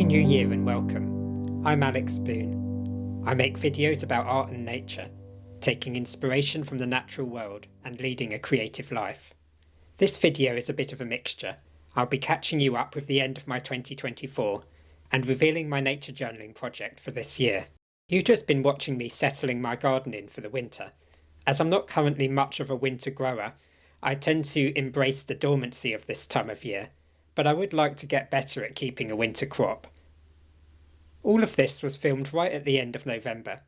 Happy New Year and welcome. I'm Alex Boone. I make videos about art and nature, taking inspiration from the natural world and leading a creative life. This video is a bit of a mixture. I'll be catching you up with the end of my 2024 and revealing my nature journaling project for this year. You've just been watching me settling my garden in for the winter. As I'm not currently much of a winter grower, I tend to embrace the dormancy of this time of year, but I would like to get better at keeping a winter crop. All of this was filmed right at the end of November.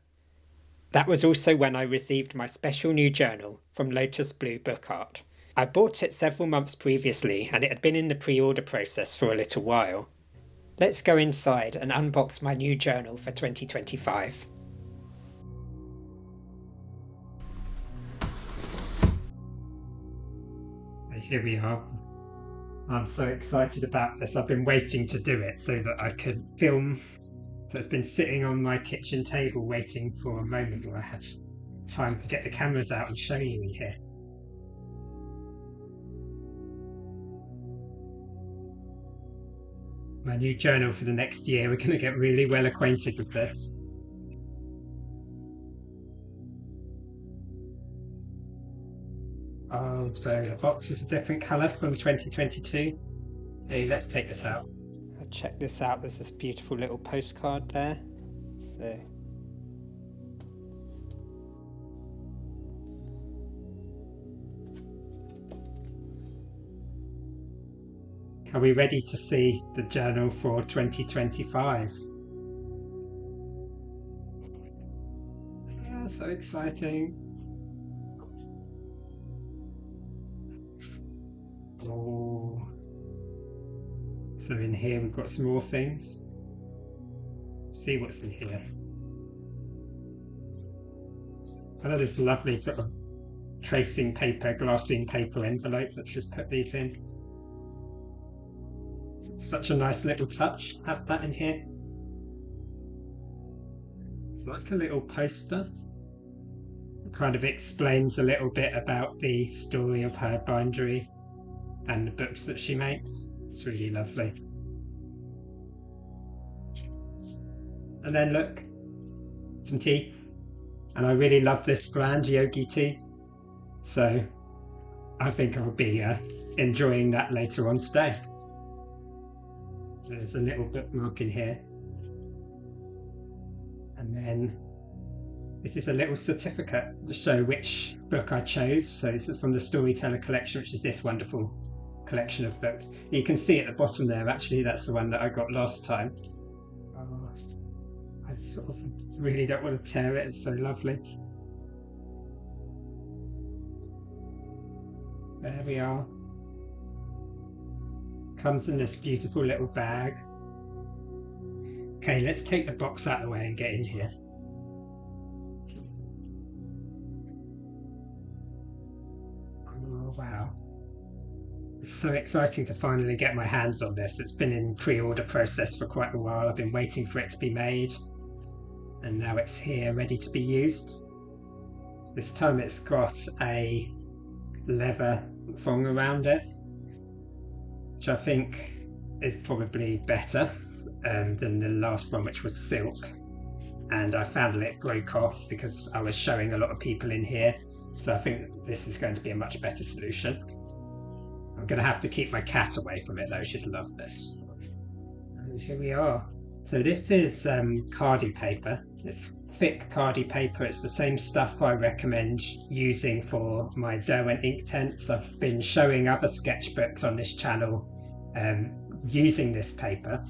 That was also when I received my special new journal from Lotus Blue Book Art. I bought it several months previously and it had been in the pre-order process for a little while. Let's go inside and unbox my new journal for 2025. Here we are. I'm so excited about this. I've been waiting to do it so that I could film. So it's been sitting on my kitchen table waiting for a moment where I had time to get the cameras out and show you here. My new journal for the next year. We're going to get really well acquainted with this. Oh, so the box is a different colour from 2022. Hey, let's take this out. Check this out. There's this beautiful little postcard there. So are we ready to see the journal for 2025? Yeah, so exciting. Oh. So in here we've got some more things. Let's see what's in here. I love this lovely sort of tracing paper, glassine paper envelope. Let's just put these in. Such a nice little touch to have that in here. It's like a little poster. It kind of explains a little bit about the story of her bindery and the books that she makes. It's really lovely. And then look, some tea. And I really love this brand, Yogi Tea. So I think I'll be enjoying that later on today. There's a little bookmark in here. And then this is a little certificate to show which book I chose. So this is from the Storyteller collection, which is this wonderful collection of books. You can see at the bottom there, actually, that's the one that I got last time. I sort of really don't want to tear it, it's so lovely. There we are. Comes in this beautiful little bag. Okay, let's take the box out of the way and get in here. Oh, wow. It's so exciting to finally get my hands on this. It's been in pre-order process for quite a while. I've been waiting for it to be made. And now it's here, ready to be used. This time it's got a leather thong around it, which I think is probably better than the last one, which was silk. And I found that it broke off because I was showing a lot of people in here. So I think this is going to be a much better solution. I'm going to have to keep my cat away from it though, she'd love this. And here we are. So this is cardie paper. It's thick cardie paper. It's the same stuff I recommend using for my Derwent ink tents. I've been showing other sketchbooks on this channel using this paper.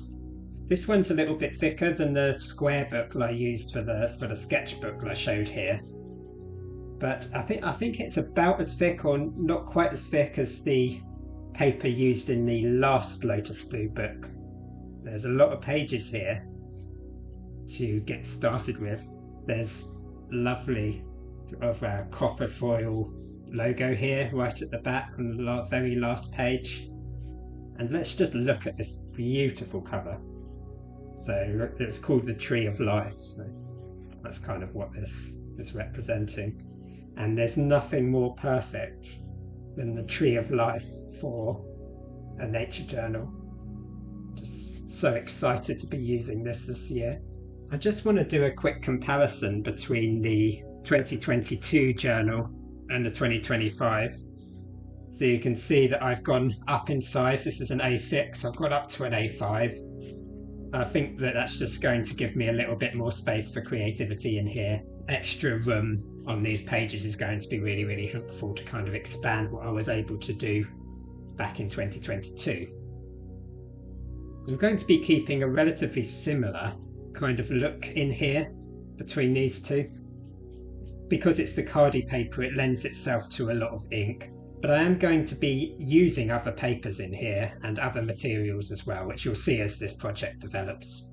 This one's a little bit thicker than the square book I used for the sketchbook I showed here. But I think it's about as thick, or not quite as thick, as the paper used in the last Lotus Blue book. There's a lot of pages here to get started with. There's lovely sort of copper foil logo here right at the back on the very last page. And let's just look at this beautiful cover. So it's called the Tree of Life. So that's kind of what this is representing. And there's nothing more perfect than the Tree of Life for a nature journal. Just So excited to be using this year. I just want to do a quick comparison between the 2022 journal and the 2025. So you can see that I've gone up in size. This is an A6, I've gone up to an A5. I think that that's just going to give me a little bit more space for creativity in here. Extra room on these pages is going to be really, really helpful to kind of expand what I was able to do back in 2022. I'm going to be keeping a relatively similar kind of look in here between these two. Because it's the cardie paper, it lends itself to a lot of ink, but I am going to be using other papers in here and other materials as well, which you'll see as this project develops.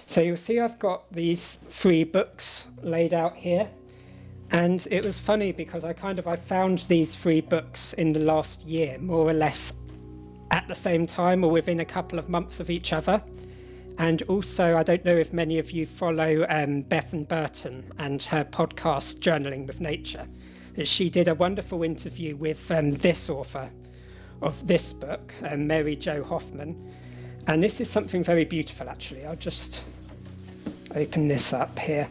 So you'll see I've got these 3 books laid out here. And it was funny because I found these 3 books in the last year, more or less at the same time or within a couple of months of each other. And also, I don't know if many of you follow Bethan Burton and her podcast, Journaling with Nature. She did a wonderful interview with this author of this book, Mary Jo Hoffman. And this is something very beautiful, actually. I'll just open this up here.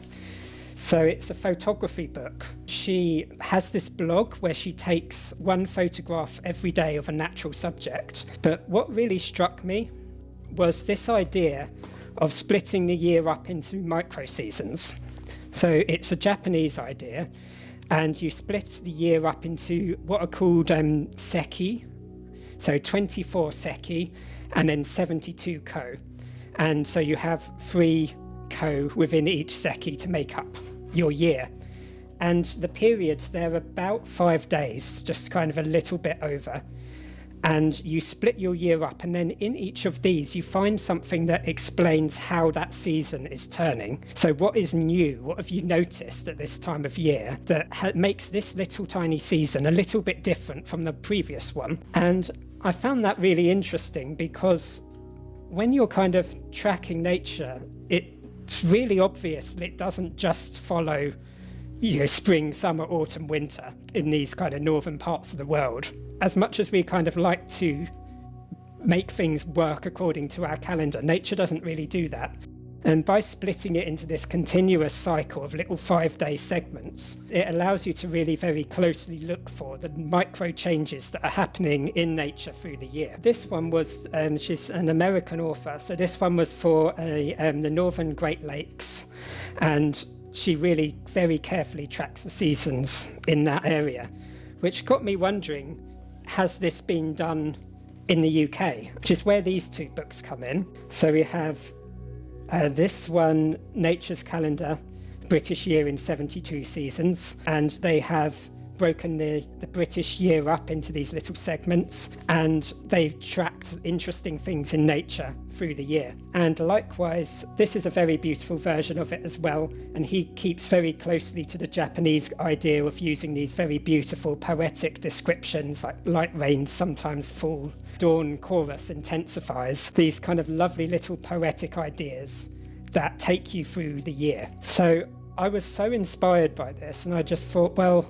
So it's a photography book. She has this blog where she takes 1 photograph every day of a natural subject. But what really struck me was this idea of splitting the year up into micro seasons. So it's a Japanese idea, and you split the year up into what are called seki, so 24 seki, and then 72 ko. And so you have 3 ko within each seki to make up your year. And the periods, they're about 5 days, just kind of a little bit over. And you split your year up, and then in each of these you find something that explains how that season is turning. So what is new? What have you noticed at this time of year that makes this little tiny season a little bit different from the previous one? And I found that really interesting because when you're kind of tracking nature, it's really obvious that it doesn't just follow spring, summer, autumn, winter in these kind of northern parts of the world. As much as we kind of like to make things work according to our calendar, nature doesn't really do that. And by splitting it into this continuous cycle of little 5-day segments, it allows you to really very closely look for the micro changes that are happening in nature through the year. This one was, she's an American author, so this one was for the Northern Great Lakes, and she really very carefully tracks the seasons in that area, which got me wondering, has this been done in the UK, which is where these 2 books come in. So we have this one, Nature's Calendar, British Year in 72 Seasons, and they have broken the British year up into these little segments, and they've tracked interesting things in nature through the year. And likewise, this is a very beautiful version of it as well, and he keeps very closely to the Japanese idea of using these very beautiful poetic descriptions like light rains sometimes fall, dawn chorus intensifies, these kind of lovely little poetic ideas that take you through the year. So I was so inspired by this, and I just thought, well,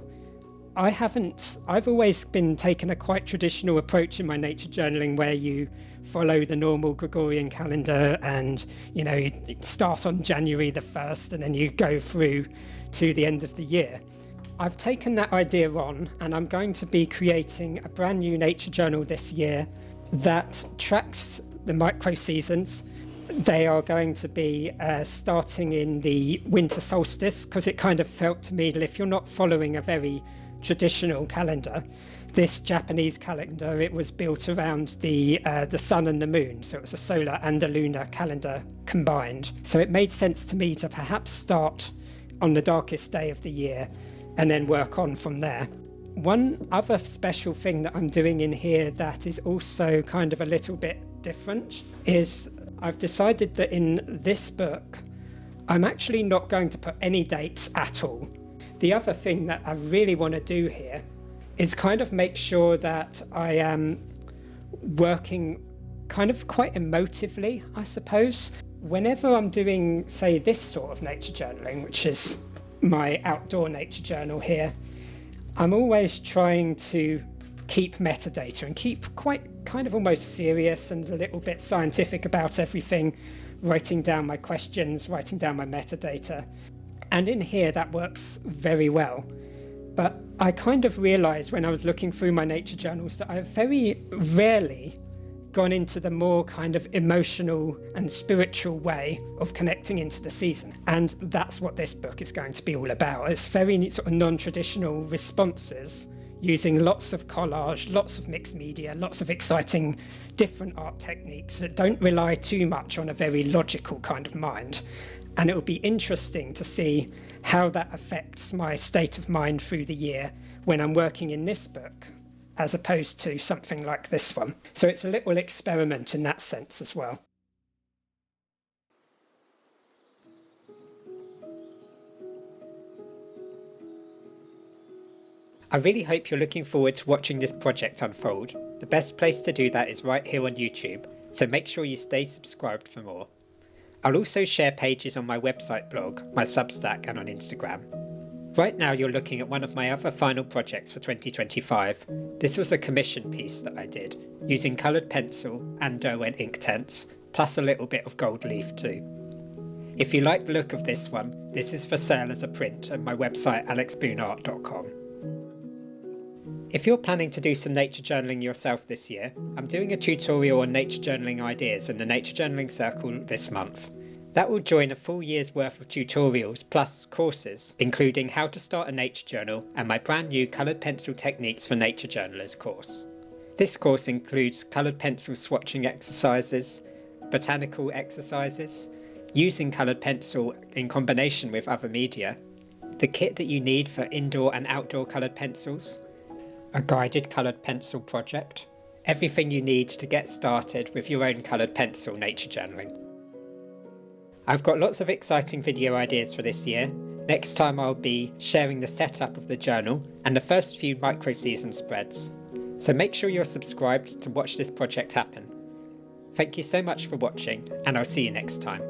I've always been taking a quite traditional approach in my nature journaling where you follow the normal Gregorian calendar and, you start on January the 1st and then you go through to the end of the year. I've taken that idea on, and I'm going to be creating a brand new nature journal this year that tracks the micro seasons. They are going to be starting in the winter solstice, because it kind of felt to me that if you're not following a very traditional calendar, this Japanese calendar, it was built around the sun and the moon, so it was a solar and a lunar calendar combined. So it made sense to me to perhaps start on the darkest day of the year and then work on from there. One other special thing that I'm doing in here that is also kind of a little bit different is I've decided that in this book I'm actually not going to put any dates at all. The other thing that I really want to do here is kind of make sure that I am working kind of quite emotively, I suppose. Whenever I'm doing, say, this sort of nature journaling, which is my outdoor nature journal here, I'm always trying to keep metadata and keep quite kind of almost serious and a little bit scientific about everything, writing down my questions, writing down my metadata. And in here that works very well. But I kind of realized when I was looking through my nature journals that I've very rarely gone into the more kind of emotional and spiritual way of connecting into the season. And that's what this book is going to be all about. It's very sort of non-traditional responses using lots of collage, lots of mixed media, lots of exciting different art techniques that don't rely too much on a very logical kind of mind. And it will be interesting to see how that affects my state of mind through the year when I'm working in this book, as opposed to something like this one. So it's a little experiment in that sense as well. I really hope you're looking forward to watching this project unfold. The best place to do that is right here on YouTube, so make sure you stay subscribed for more. I'll also share pages on my website blog, my Substack, and on Instagram. Right now you're looking at one of my other final projects for 2025. This was a commission piece that I did, using coloured pencil and Derwent Inktense, plus a little bit of gold leaf too. If you like the look of this one, this is for sale as a print at my website alexboonart.com. If you're planning to do some nature journaling yourself this year, I'm doing a tutorial on nature journaling ideas in the Nature Journaling Circle this month. That will join a full year's worth of tutorials plus courses, including how to start a nature journal and my brand new coloured pencil techniques for nature journalers course. This course includes coloured pencil swatching exercises, botanical exercises, using coloured pencil in combination with other media, the kit that you need for indoor and outdoor coloured pencils, a guided coloured pencil project, everything you need to get started with your own coloured pencil nature journaling. I've got lots of exciting video ideas for this year. Next time I'll be sharing the setup of the journal and the first few micro-season spreads. So make sure you're subscribed to watch this project happen. Thank you so much for watching, and I'll see you next time.